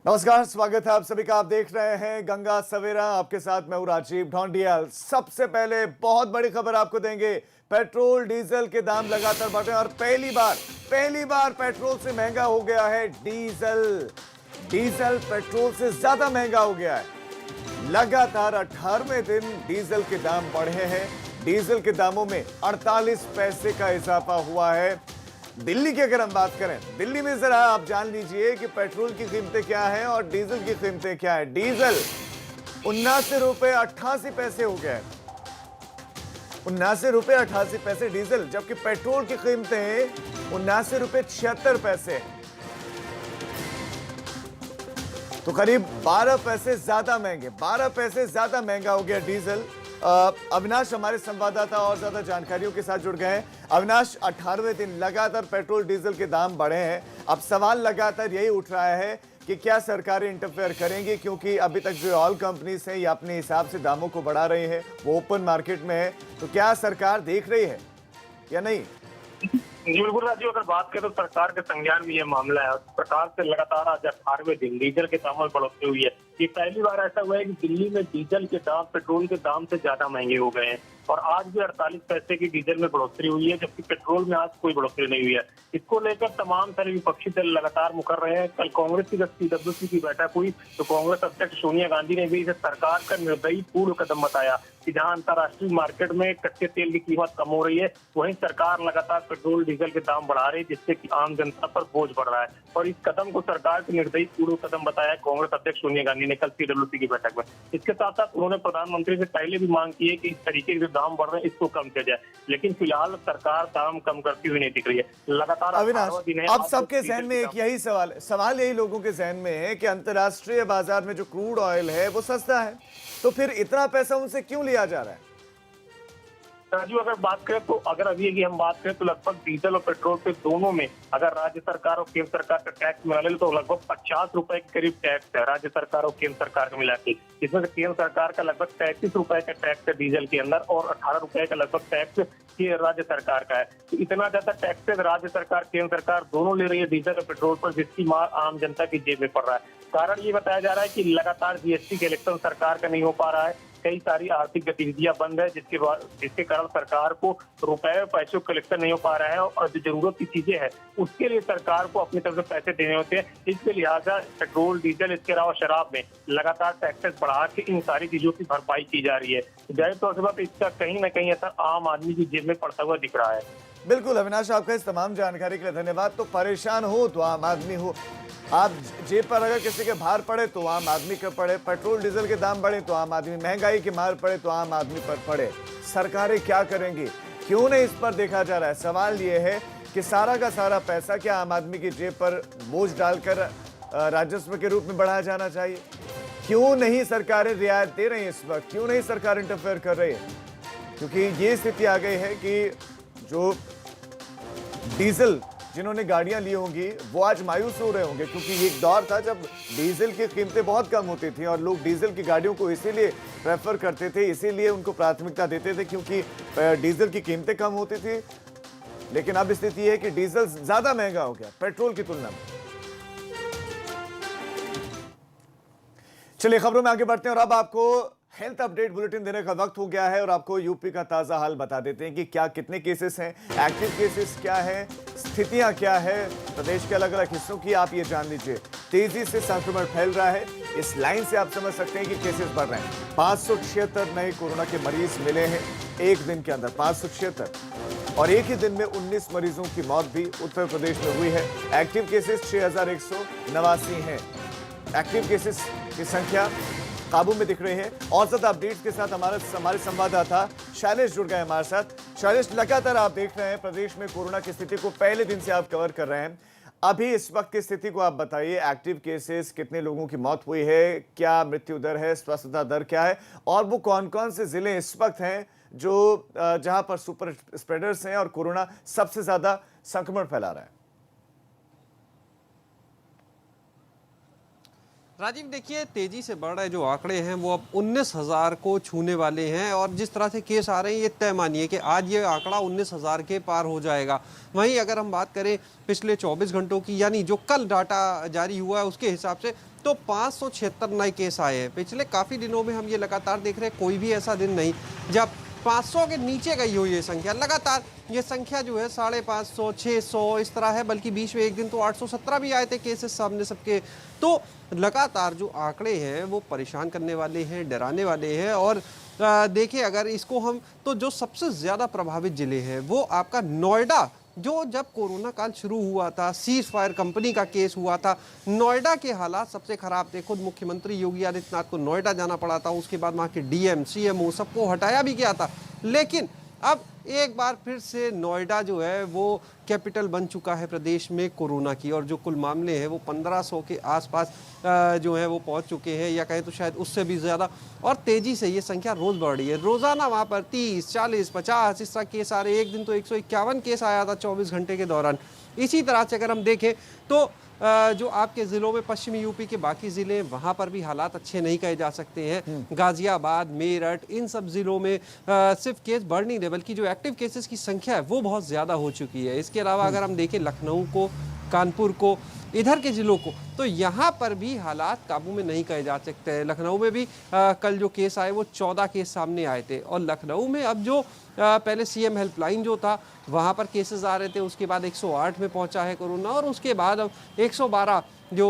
नमस्कार, स्वागत है आप सभी का। आप देख रहे हैं गंगा सवेरा। आपके साथ मैं हूं राजीव ढोंडियाल। सबसे पहले बहुत बड़ी खबर आपको देंगे। पेट्रोल डीजल के दाम लगातार बढ़ रहे हैं और पहली बार पेट्रोल से महंगा हो गया है डीजल। डीजल पेट्रोल से ज्यादा महंगा हो गया है। लगातार 18वें दिन डीजल के दाम बढ़े हैं। डीजल के दामों में 48 पैसे का इजाफा हुआ है। दिल्ली की अगर हम बात करें, दिल्ली में जरा आप जान लीजिए कि पेट्रोल की कीमतें क्या हैं और डीजल की कीमतें क्या है। डीजल 79 रुपए 88 पैसे हो गया है। 79 रुपए 88 पैसे डीजल, जबकि पेट्रोल की कीमतें 79 रुपए 76 पैसे है। तो करीब 12 पैसे ज्यादा महंगे, 12 पैसे ज्यादा महंगा हो गया डीजल। अविनाश हमारे संवाददाता और ज्यादा जानकारियों के साथ जुड़ गए हैं। अविनाश, 18वें दिन लगातार पेट्रोल डीजल के दाम बढ़े हैं। अब सवाल लगातार यही उठ रहा है कि क्या सरकारें इंटरफेयर करेंगी, क्योंकि अभी तक जो ऑयल कंपनीज हैं ये अपने हिसाब से दामों को बढ़ा रही है, वो ओपन मार्केट में है। तो क्या सरकार देख रही है या नहीं? जी बिल्कुल राजीव, अगर बात करें तो सरकार के संज्ञान में ये मामला है। सरकार से लगातार आज 18वें दिन डीजल के दामों में बढ़ोतरी हुई है। ये पहली बार ऐसा हुआ है कि दिल्ली में डीजल के दाम पेट्रोल के दाम से ज्यादा महंगे हो गए हैं और आज भी 48 पैसे की डीजल में बढ़ोतरी हुई है, जबकि पेट्रोल में आज कोई बढ़ोतरी नहीं हुई है। इसको लेकर तमाम सारे विपक्षी दल लगातार मुकर रहे हैं। कल कांग्रेस की जब सीडब्ल्यूसी की बैठक हुई तो कांग्रेस अध्यक्ष सोनिया गांधी ने भी इसे सरकार का निर्दयी पूर्ण कदम बताया कि जहां अंतर्राष्ट्रीय मार्केट में कच्चे तेल की कीमत कम हो रही है, वहीं सरकार लगातार पेट्रोल डीजल के दाम बढ़ा रही है, जिससे कि आम जनता पर बोझ बढ़ रहा है। और इस कदम को सरकार के निर्दयी पूर्ण कदम बताया कांग्रेस अध्यक्ष सोनिया गांधी ने कल सीडब्ल्यूसी की बैठक में। इसके साथ साथ उन्होंने प्रधानमंत्री से पहले भी मांग की है कि इस तरीके के जो दाम बढ़ रहे हैं इसको कम किया जाए, लेकिन फिलहाल सरकार दाम कम करती हुई नहीं दिख रही है। लगातार अविनाश, अब सबके जहन में एक यही सवाल यही लोगों के जहन में है कि अंतर्राष्ट्रीय बाजार में जो क्रूड ऑयल है वो सस्ता है, तो फिर इतना पैसा उनसे क्यों लिया जा रहा है? राजीव, अगर बात करें तो अगर अभी की हम बात करें तो लगभग डीजल और पेट्रोल पे दोनों में अगर राज्य सरकार और केंद्र सरकार का टैक्स मिला ले तो लगभग 50 रुपए के करीब टैक्स है राज्य सरकार और केंद्र सरकार का मिला के। इसमें से केंद्र सरकार का लगभग 33 रुपए का टैक्स है डीजल के अंदर और 18 रुपए का लगभग टैक्स ये राज्य सरकार का है। तो इतना ज्यादा टैक्सेस राज्य सरकार केंद्र सरकार दोनों ले रही है डीजल और पेट्रोल पर, जिसकी मार आम जनता की जेब में पड़ रहा है। कारण ये बताया जा रहा है कि लगातार जीएसटी कलेक्शन सरकार का नहीं हो पा रहा है। कई सारी आर्थिक गतिविधियां बंद है, जिसके कारण सरकार को रुपए पैसों कलेक्शन नहीं हो पा रहा है और जो जरूरत की चीजें हैं उसके लिए सरकार को अपनी तरफ से पैसे देने होते हैं। इसके लिहाजा पेट्रोल डीजल इसके अलावा शराब में लगातार टैक्सेस बढ़ा के इन सारी चीजों की भरपाई की जा रही है। जाहिर तौर से बात इसका कहीं ना कहीं असर आम आदमी की जेब में पड़ता हुआ दिख रहा है। बिल्कुल अविनाश, आपका इस तमाम जानकारी के लिए धन्यवाद। तो परेशान हो तो आम आदमी हो, आप जेब पर अगर किसी के भार पड़े तो आम आदमी का पड़े, पेट्रोल डीजल के दाम बढ़े तो आम आदमी, महंगाई की मार पड़े तो आम आदमी पर पड़े। सरकारें क्या करेंगी, क्यों नहीं इस पर देखा जा रहा है? सवाल यह है कि सारा का सारा पैसा क्या आम आदमी की जेब पर बोझ डालकर राजस्व के रूप में बढ़ाया जाना चाहिए? क्यों नहीं सरकारें रियायत दे रही है इस वक्त? क्यों नहीं सरकार इंटरफेयर कर रही है? क्योंकि ये स्थिति आ गई है कि जो डीजल जिन्होंने गाड़ियां ली होंगी वो आज मायूस हो रहे होंगे, क्योंकि एक दौर था जब डीजल की कीमतें बहुत कम होती थी और लोग डीजल की गाड़ियों को इसीलिए प्रेफर करते थे, इसीलिए उनको प्राथमिकता देते थे क्योंकि डीजल की कीमतें कम होती थी। लेकिन अब स्थिति है कि डीजल ज्यादा महंगा हो गया पेट्रोल की तुलना में। चलिए खबरों में आगे बढ़ते हैं और अब आपको हेल्थ अपडेट बुलेटिन देने का वक्त हो गया है और आपको यूपी का ताजा हाल बता देते हैं कि क्या कितने केसेस हैं, एक्टिव केसेस क्या है, स्थितियां क्या है प्रदेश के अलग अलग हिस्सों की, आप ये जान लीजिए। तेजी से संक्रमण फैल रहा है, इस लाइन से आप समझ सकते हैं कि केसेस बढ़ रहे हैं। 576 नए कोरोना के मरीज मिले हैं एक दिन के अंदर, 576, और एक ही दिन में 19 मरीजों की मौत भी उत्तर प्रदेश में हुई है। एक्टिव केसेस 6189 हैं। एक्टिव केसेस की संख्या काबू में दिख रही है। और ज्यादा अपडेट्स के साथ हमारे संवाददाता शैलेश जुड़ गए हमारे साथ। शैलेश, लगातार आप देख रहे हैं प्रदेश में कोरोना की स्थिति को, पहले दिन से आप कवर कर रहे हैं। अभी इस वक्त की स्थिति को आप बताइए, एक्टिव केसेस, कितने लोगों की मौत हुई है, क्या मृत्यु दर है, स्वस्थता दर क्या है, और वो कौन कौन से जिले इस वक्त हैं जो जहां पर सुपर स्प्रेडर्स हैं और कोरोना सबसे ज्यादा संक्रमण फैला रहा है? राजीव देखिए, तेजी से बढ़ रहे जो आंकड़े हैं वो अब 19,000 को छूने वाले हैं और जिस तरह से केस आ रहे हैं ये तय मानिए कि आज ये आंकड़ा 19,000 के पार हो जाएगा। वहीं अगर हम बात करें पिछले 24 घंटों की, यानी जो कल डाटा जारी हुआ है उसके हिसाब से, तो 576 नए केस आए हैं। पिछले काफ़ी दिनों में हम ये लगातार देख रहे हैं, कोई भी ऐसा दिन नहीं जब 500 के नीचे गई हो ये संख्या। लगातार ये संख्या जो है 550, 600 इस तरह है, बल्कि बीच में एक दिन तो 817 भी आए थे केसेस सामने सबके। तो लगातार जो आंकड़े हैं वो परेशान करने वाले हैं, डराने वाले हैं। और देखिए, अगर इसको हम, तो जो सबसे ज़्यादा प्रभावित ज़िले हैं वो आपका नोएडा, जो जब कोरोना काल शुरू हुआ था, सीज फायर कंपनी का केस हुआ था, नोएडा के हालात सबसे खराब थे। खुद मुख्यमंत्री योगी आदित्यनाथ को नोएडा जाना पड़ा था, उसके बाद वहाँ के डीएम, सीएमओ सबको हटाया भी गया था। लेकिन अब एक बार फिर से नोएडा जो है वो कैपिटल बन चुका है प्रदेश में कोरोना की, और जो कुल मामले हैं वो 1500 के आसपास जो है वो पहुंच चुके हैं, या कहें तो शायद उससे भी ज़्यादा। और तेज़ी से ये संख्या रोज़ बढ़ रही है। रोज़ाना वहाँ पर 30, 40, 50 इस तरह केस आ रहे। एक दिन तो 151 केस आया था 24 घंटे के दौरान। इसी तरह से अगर हम देखें तो जो आपके ज़िलों में पश्चिमी यूपी के बाकी ज़िले, वहाँ पर भी हालात अच्छे नहीं कहे जा सकते हैं। गाज़ियाबाद, मेरठ, इन सब ज़िलों में सिर्फ केस बढ़ नहीं रहे, बल्कि जो एक्टिव केसेस की संख्या है वो बहुत ज़्यादा हो चुकी है। इसके अलावा अगर हम देखें लखनऊ को, कानपुर को, इधर के ज़िलों को, तो यहाँ पर भी हालात काबू में नहीं कहे जा सकते हैं। लखनऊ में भी कल जो केस आए वो 14 केस सामने आए थे। और लखनऊ में अब जो पहले सीएम हेल्पलाइन जो था वहाँ पर केसेस आ रहे थे, उसके बाद 108 में पहुँचा है कोरोना, और उसके बाद अब 112 जो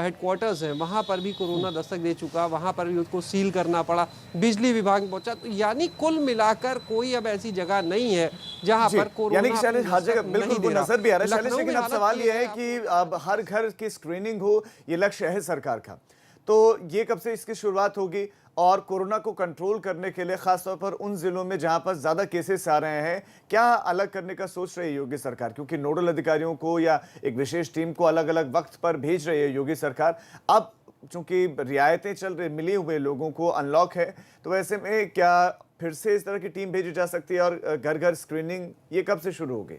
हेडक्वार्टर्स हैं वहाँ पर भी कोरोना दस्तक दे चुका, वहाँ पर भी उसको सील करना पड़ा, बिजली विभाग में पहुँचा। तो यानी कुल मिलाकर कोई अब ऐसी जगह नहीं है जहाँ पर कोरोना, यानी कि शैलेश हर जगह बिल्कुल नजर भी आ रहा है शैलेश, लेकिन अब सवाल यह है आपको कि अब हर घर की स्क्रीनिंग हो, ये लक्ष्य है सरकार का, तो ये कब से इसकी शुरुआत होगी? और कोरोना को कंट्रोल करने के लिए खासतौर पर उन जिलों में जहां पर ज्यादा केसेस आ रहे हैं, क्या अलग करने का सोच रही है योगी सरकार? क्योंकि नोडल अधिकारियों को या एक विशेष टीम को अलग अलग वक्त पर भेज रही है योगी सरकार। अब चूंकि रियायतें चल रही, मिले हुए लोगों को अनलॉक है, तो ऐसे में क्या फिर से इस तरह की टीम भेजी जा सकती है? और घर घर स्क्रीनिंग ये कब से शुरू होगी?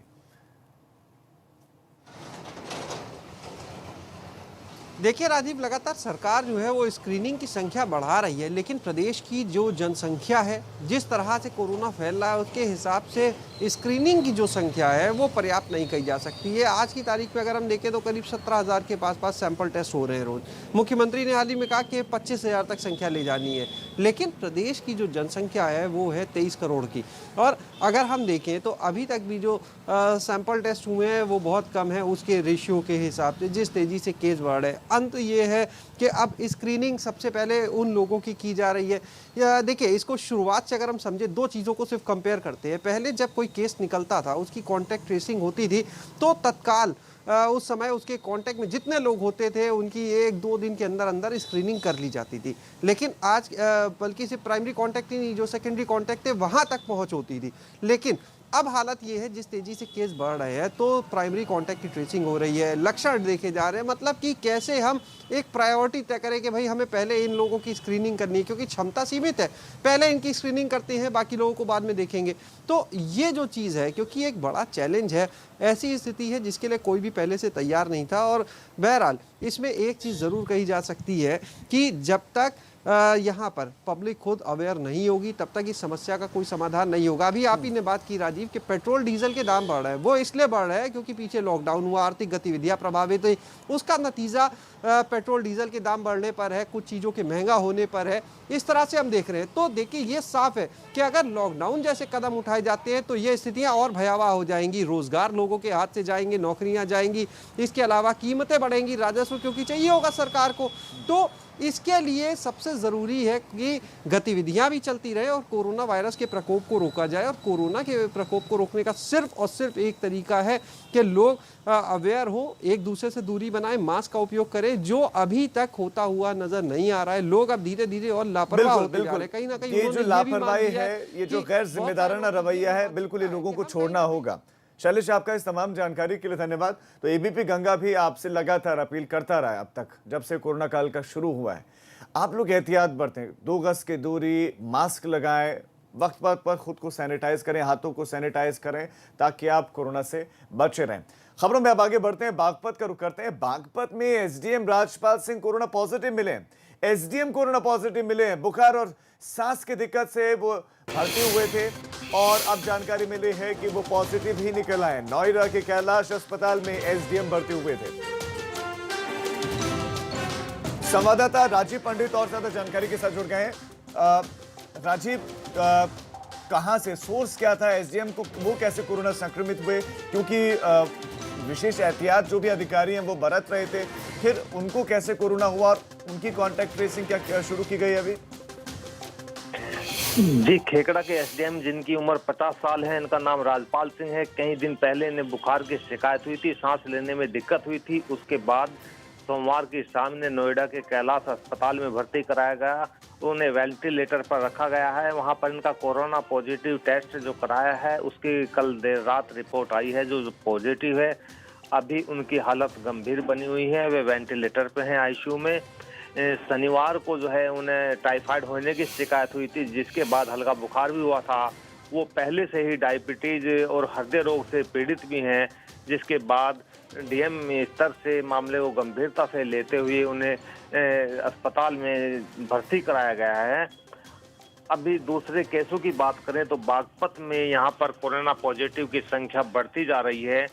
देखिए राजीव, लगातार सरकार जो है वो स्क्रीनिंग की संख्या बढ़ा रही है, लेकिन प्रदेश की जो जनसंख्या है, जिस तरह से कोरोना फैल रहा है, उसके हिसाब से स्क्रीनिंग की जो संख्या है वो पर्याप्त नहीं कही जा सकती है। आज की तारीख पे अगर हम देखें तो करीब 17,000 के पास सैंपल टेस्ट हो रहे हैं रोज। मुख्यमंत्री ने हाल ही में कहा कि 25,000 तक संख्या ले जानी है, लेकिन प्रदेश की जो जनसंख्या है वो है 23 करोड़ की। और अगर हम देखें तो अभी तक भी जो सैंपल टेस्ट हुए हैं वो बहुत कम है उसके रेशियो के हिसाब से, जिस तेज़ी से केस बढ़ रहे हैं। अंत ये है कि अब स्क्रीनिंग सबसे पहले उन लोगों की जा रही है। या देखिए, इसको शुरुआत से अगर हम समझे, दो चीज़ों को सिर्फ कंपेयर करते हैं। पहले जब कोई केस निकलता था, उसकी कॉन्टैक्ट ट्रेसिंग होती थी, तो तत्काल उस समय उसके कांटेक्ट में जितने लोग होते थे उनकी 1-2 दिन के अंदर अंदर स्क्रीनिंग कर ली जाती थी। लेकिन आज बल्कि सिर्फ प्राइमरी कांटेक्ट ही नहीं, जो सेकेंडरी कांटेक्ट थे वहाँ तक पहुँच होती थी। लेकिन अब हालत ये है, जिस तेजी से केस बढ़ रहे हैं तो प्राइमरी कांटेक्ट की ट्रेसिंग हो रही है, लक्षण देखे जा रहे हैं। मतलब कि कैसे हम एक प्रायोरिटी तय करें कि भाई हमें पहले इन लोगों की स्क्रीनिंग करनी है, क्योंकि क्षमता सीमित है, पहले इनकी स्क्रीनिंग करते हैं, बाकी लोगों को बाद में देखेंगे। तो ये जो चीज़ है, क्योंकि एक बड़ा चैलेंज है, ऐसी स्थिति है जिसके लिए कोई भी पहले से तैयार नहीं था। और बहरहाल इसमें एक चीज़ ज़रूर कही जा सकती है कि जब तक यहाँ पर पब्लिक खुद अवेयर नहीं होगी तब तक इस समस्या का कोई समाधान नहीं होगा। अभी आप ही ने बात की राजीव कि पेट्रोल डीजल के दाम बढ़ रहे हैं, वो इसलिए बढ़ रहे हैं क्योंकि पीछे लॉकडाउन हुआ, आर्थिक गतिविधियाँ प्रभावित हुई, उसका नतीजा पेट्रोल डीजल के दाम बढ़ने पर है, कुछ चीज़ों के महंगा होने पर है। इस तरह से हम देख रहे हैं। तो देखिए, ये साफ है कि अगर लॉकडाउन जैसे कदम उठाए जाते हैं तो ये स्थितियाँ और भयावह हो जाएंगी, रोजगार लोगों के हाथ से जाएंगे, नौकरियाँ जाएंगी, इसके अलावा कीमतें बढ़ेंगी, राजस्व क्योंकि चाहिए होगा सरकार को। तो इसके लिए सबसे ज़रूरी है कि गतिविधियां भी चलती रहे और कोरोना वायरस के प्रकोप को रोका जाए। और कोरोना के प्रकोप को रोकने का सिर्फ और सिर्फ एक तरीका है कि लोग अवेयर हो, एक दूसरे से दूरी बनाएं, मास्क का उपयोग करें, जो अभी तक होता हुआ नजर नहीं आ रहा है। लोग अब धीरे धीरे और लापरवाह होते जा रहे हैं। कहीं ना कहीं ये जो लापरवाही है, ये जो गैर जिम्मेदाराना रवैया है, बिल्कुल ये लोगों को छोड़ना होगा। शैलेश, आपका इस तमाम जानकारी के लिए धन्यवाद। तो एबीपी गंगा भी आपसे लगातार अपील करता रहा है अब तक, जब से कोरोना काल का शुरू हुआ है। आप लोग एहतियात बरतें, 2 गज की दूरी, मास्क लगाएं, वक्त पर खुद को सैनिटाइज करें, हाथों को सैनिटाइज करें ताकि आप कोरोना से बचे रहें। खबरों में अब आगे बढ़ते हैं, बागपत का रुख करते हैं। बागपत में SDM Rajpal Singh corona positive मिले। एसडीएम कोरोना पॉजिटिव मिले हैं। बुखार और सांस की दिक्कत से वो भर्ती हुए थे और अब जानकारी मिली है कि वो पॉजिटिव ही निकल आए। नोएडा के कैलाश अस्पताल में एसडीएम भर्ती हुए थे। संवाददाता राजीव पंडित और ज्यादा जानकारी के साथ जुड़ गए हैं। राजीव, कहां से, सोर्स क्या था एसडीएम को, वो कैसे कोरोना संक्रमित हुए? क्योंकि विशेष एहतियात जो भी अधिकारी हैं वो बरत रहे थे, फिर उनको कैसे कोरोना हुआ और उनकी कांटेक्ट ट्रेसिंग क्या शुरू की गई अभी? जी, खेकड़ा के एसडीएम जिनकी उम्र 50 साल है, इनका नाम राजपाल सिंह है। कई दिन पहले इन्हें बुखार की शिकायत हुई थी, सांस लेने में दिक्कत हुई थी। उसके बाद सोमवार की शाम ने नोएडा के कैलाश अस्पताल में भर्ती कराया गया। उन्हें वेंटिलेटर पर रखा गया है। वहां पर इनका कोरोना पॉजिटिव टेस्ट जो कराया है उसकी कल देर रात रिपोर्ट आई है जो पॉजिटिव है। अभी उनकी हालत गंभीर बनी हुई है, वे वेंटिलेटर पे हैं आईसीयू में। शनिवार को जो है उन्हें टाइफाइड होने की शिकायत हुई थी, जिसके बाद हल्का बुखार भी हुआ था। वो पहले से ही डायबिटीज और हृदय रोग से पीड़ित भी हैं, जिसके बाद डीएम स्तर से मामले को गंभीरता से लेते हुए उन्हें अस्पताल में भर्ती कराया गया है। अभी दूसरे केसों की बात करें तो बागपत में यहाँ पर कोरोना पॉजिटिव की संख्या बढ़ती जा रही है।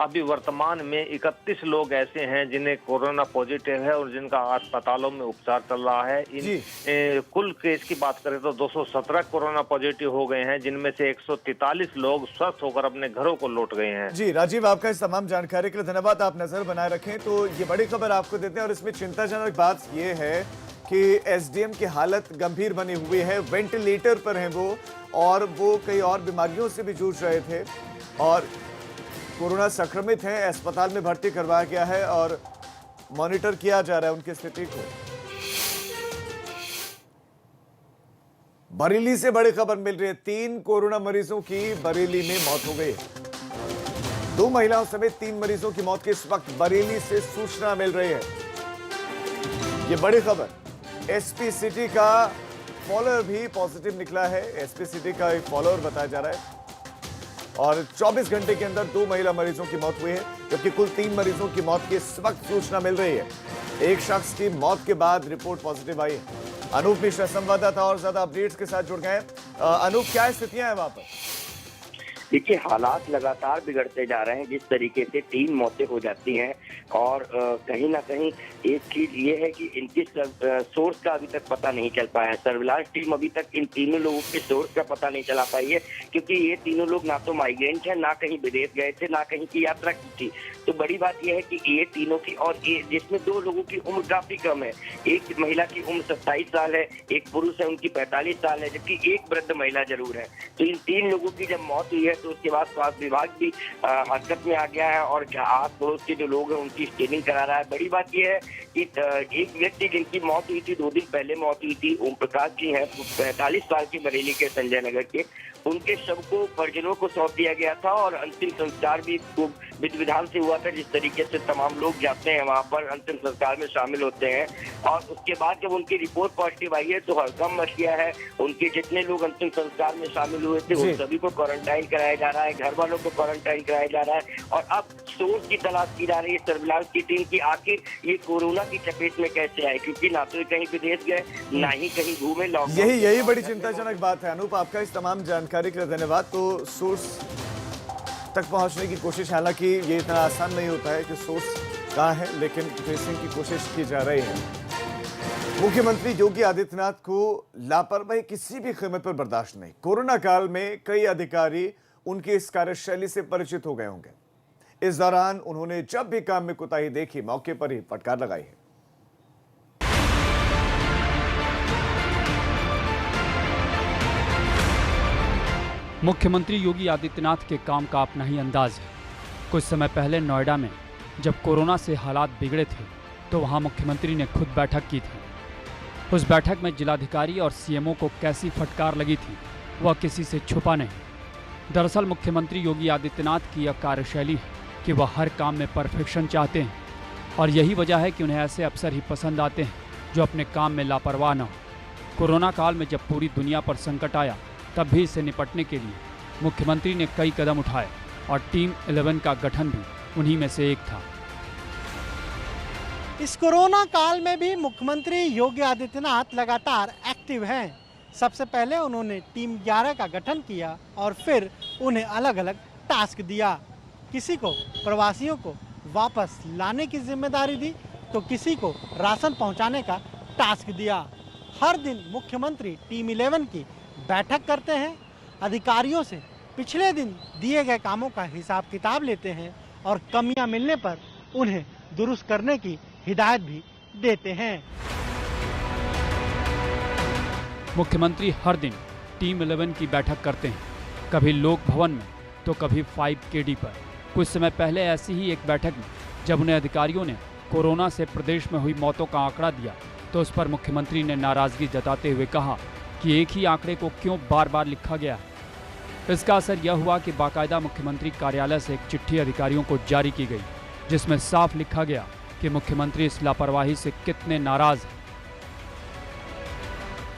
अभी वर्तमान में 31 लोग ऐसे हैं जिन्हें कोरोना पॉजिटिव है और जिनका अस्पतालों में उपचार चल रहा है। कुल केस की बात करें तो 217 कोरोना पॉजिटिव हो गए हैं, जिनमें से 143 लोग स्वस्थ होकर अपने घरों को लौट गए हैं। जी राजीव, आपका इस तमाम जानकारी के लिए धन्यवाद। आप नजर बनाए रखें। तो ये बड़ी खबर आपको देते हैं और इसमें चिंताजनक बात ये है कि एसडीएम की हालत गंभीर बनी हुई है, वेंटिलेटर पर हैं वो, और वो कई और बीमारियों से भी जूझ रहे थे और कोरोना संक्रमित हैं। अस्पताल में भर्ती करवाया गया है और मॉनिटर किया जा रहा है उनकी स्थिति को। बरेली से बड़ी खबर मिल रही है। 3 कोरोना मरीजों की बरेली में मौत हो गई है। 2 महिलाओं समेत 3 मरीजों की मौत की इस वक्त बरेली से सूचना मिल रही है। ये बड़ी खबर। एसपी सिटी का फॉलोअर भी पॉजिटिव निकला है। एसपी सिटी का एक फॉलोअर बताया जा रहा है और 24 घंटे के अंदर 2 महिला मरीजों की मौत हुई है, जबकि कुल 3 मरीजों की मौत की इस वक्त सूचना मिल रही है। एक शख्स की मौत के बाद रिपोर्ट पॉजिटिव आई है। अनूप मिश्रा संवाददाता और ज्यादा अपडेट्स के साथ जुड़ गए। अनूप, क्या स्थितियां हैं वहां पर? देखिए, हालात लगातार बिगड़ते जा रहे हैं। जिस तरीके से 3 मौतें हो जाती हैं और कहीं ना कहीं एक चीज ये है कि इनकी सोर्स का अभी तक पता नहीं चल पाया है। सर्विलांस टीम अभी तक इन तीनों लोगों के सोर्स का पता नहीं चला पाई है, क्योंकि ये तीनों लोग ना तो माइग्रेंट हैं, ना कहीं विदेश गए थे, ना कहीं की यात्रा की थी। तो बड़ी बात यह है कि ये तीनों की, और ये जिसमें 2 लोगों की उम्र काफी कम है। एक महिला की उम्र 27 साल है, एक पुरुष है उनकी 45 साल है, जबकि एक वृद्ध महिला जरूर है। तो इन 3 लोगों की जब मौत हुई है तो उसके बाद स्वास्थ्य विभाग भी हरकत में आ गया है और आस पड़ोस के जो लोग हैं उनकी स्क्रीनिंग करा रहा है। बड़ी बात यह है कि एक व्यक्ति जिनकी मौत हुई थी 2 दिन पहले मौत हुई थी, ओम प्रकाश जी हैं, 45 साल की, बरेली के संजय नगर के। उनके शव को परिजनों को सौंप दिया गया था और अंतिम संस्कार भी खूब विधि विधान से हुआ था। जिस तरीके से तमाम लोग जाते हैं वहां पर अंतिम संस्कार में शामिल होते हैं, और उसके बाद जब उनकी रिपोर्ट पॉजिटिव आई है तो हड़कंप मच गया है। उनके जितने लोग अंतिम संस्कार में शामिल हुए थे उन सभी को क्वारंटाइन कराया जा रहा है, घर वालों को क्वारंटाइन कराया जा रहा है। और अब सोर्स की तलाश की जा रही है सर्विलांस की टीम की, आखिर ये कोरोना की चपेट में कैसे आए, क्योंकि ना तो कहीं विदेश गए, ना ही कहीं घूमे। यही बड़ी चिंताजनक बात है। अनूप, आपका इस तमाम जानकारी के लिए धन्यवाद। तो सोर्स तक पहुंचने की कोशिश, हालांकि ये इतना आसान नहीं होता है कि सोर्स कहाँ है, लेकिन ट्रेसिंग की कोशिश की जा रही है। मुख्यमंत्री योगी आदित्यनाथ को लापरवाही किसी भी कीमत पर बर्दाश्त नहीं। कोरोना काल में कई अधिकारी उनकी इस कार्यशैली से परिचित हो गए होंगे। इस दौरान उन्होंने जब भी काम में कोताही देखी, मौके पर ही फटकार लगाई है। मुख्यमंत्री योगी आदित्यनाथ के काम का अपना ही अंदाज है। कुछ समय पहले नोएडा में जब कोरोना से हालात बिगड़े थे तो वहां मुख्यमंत्री ने खुद बैठक की थी। उस बैठक में जिलाधिकारी और सीएमओ को कैसी फटकार लगी थी वह किसी से छुपा नहीं। दरअसल मुख्यमंत्री योगी आदित्यनाथ की यह कार्यशैली है कि वह हर काम में परफेक्शन चाहते हैं और यही वजह है कि उन्हें ऐसे अफसर ही पसंद आते हैं जो अपने काम में लापरवाह न हो। कोरोना काल में जब पूरी दुनिया पर संकट आया तब भी इससे निपटने के लिए मुख्यमंत्री ने कई कदम उठाए और टीम 11 का गठन भी उन्हीं में से एक था। इस कोरोना काल में भी मुख्यमंत्री योगी आदित्यनाथ लगातार एक्टिव हैं। सबसे पहले उन्होंने टीम 11 का गठन किया और फिर उन्हें अलग अलग टास्क दिया। किसी को प्रवासियों को वापस लाने की जिम्मेदारी दी तो किसी को राशन पहुंचाने का टास्क दिया। हर दिन मुख्यमंत्री टीम 11 की बैठक करते हैं, अधिकारियों से पिछले दिन दिए गए कामों का हिसाब किताब लेते हैं और कमियां मिलने पर उन्हें दुरुस्त करने की हिदायत भी देते हैं। मुख्यमंत्री हर दिन टीम 11 की बैठक करते हैं, कभी लोक भवन में तो कभी 5KD पर। कुछ समय पहले ऐसी ही एक बैठक में जब उन्हें अधिकारियों ने कोरोना से प्रदेश में हुई मौतों का आंकड़ा दिया तो उस पर मुख्यमंत्री ने नाराजगी जताते हुए कहा कि एक ही आंकड़े को क्यों बार बार लिखा गया है। इसका असर यह हुआ कि बाकायदा मुख्यमंत्री कार्यालय से एक चिट्ठी अधिकारियों को जारी की गई जिसमें साफ लिखा गया कि मुख्यमंत्री इस लापरवाही से कितने नाराज हैं।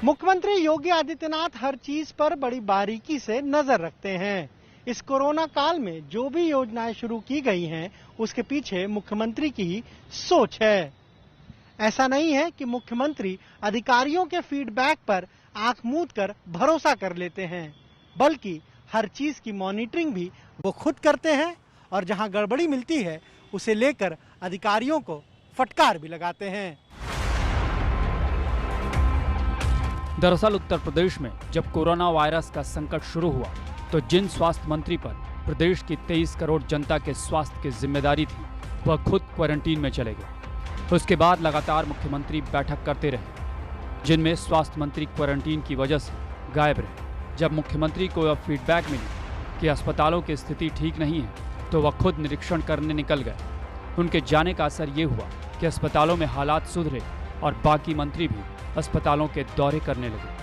मुख्यमंत्री योगी आदित्यनाथ हर चीज पर बड़ी बारीकी से नजर रखते हैं। इस कोरोना काल में जो भी योजनाएं शुरू की गई हैं, उसके पीछे मुख्यमंत्री की ही सोच है। ऐसा नहीं है कि मुख्यमंत्री अधिकारियों के फीडबैक पर आंख मूंद कर भरोसा कर लेते हैं, बल्कि हर चीज की मॉनिटरिंग भी वो खुद करते हैं और जहां गड़बड़ी मिलती है उसे लेकर अधिकारियों को फटकार भी लगाते हैं। दरअसल उत्तर प्रदेश में जब कोरोना वायरस का संकट शुरू हुआ तो जिन स्वास्थ्य मंत्री पर प्रदेश की 23 करोड़ जनता के स्वास्थ्य की जिम्मेदारी थी वह खुद क्वारंटीन में चले गए। उसके बाद लगातार मुख्यमंत्री बैठक करते रहे जिनमें स्वास्थ्य मंत्री क्वारंटीन की वजह से गायब रहे। जब मुख्यमंत्री को यह फीडबैक मिली कि अस्पतालों की स्थिति ठीक नहीं है तो वह खुद निरीक्षण करने निकल गए। उनके जाने का असर ये हुआ कि अस्पतालों में हालात सुधरे और बाकी मंत्री भी अस्पतालों के दौरे करने लगे।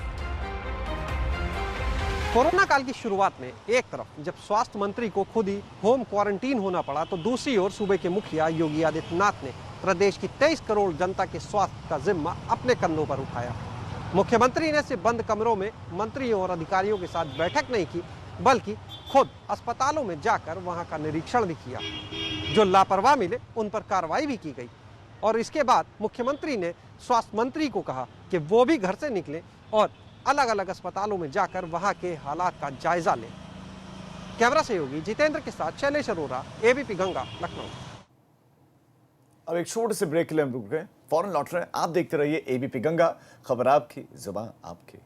कोरोना काल की शुरुआत में एक तरफ जब स्वास्थ्य मंत्री को खुद ही होम क्वारंटीन होना पड़ा तो दूसरी ओर सूबे के मुखिया योगी आदित्यनाथ ने प्रदेश की 23 करोड़ जनता के स्वास्थ्य का जिम्मा अपने कंधों पर उठाया। मुख्यमंत्री ने सिर्फ बंद कमरों में मंत्रियों और अधिकारियों के साथ बैठक नहीं की, बल्कि खुद अस्पतालों में जाकर वहां का निरीक्षण भी किया। जो लापरवाह मिले उन पर कार्रवाई भी की गई और इसके बाद मुख्यमंत्री ने स्वास्थ्य मंत्री को कहा कि वो भी घर से निकले और अलग अलग अस्पतालों में जाकर वहां के हालात का जायजा लें। कैमरा सहयोगी जितेंद्र के साथ शैलेश अरोरा, ABP गंगा, लखनऊ। अब एक छोटे से ब्रेक के लिए हम रुक गए, फौरन लौट रहे हैं। आप देखते रहिए ABP गंगा, खबर आपकी, जुबान आपकी।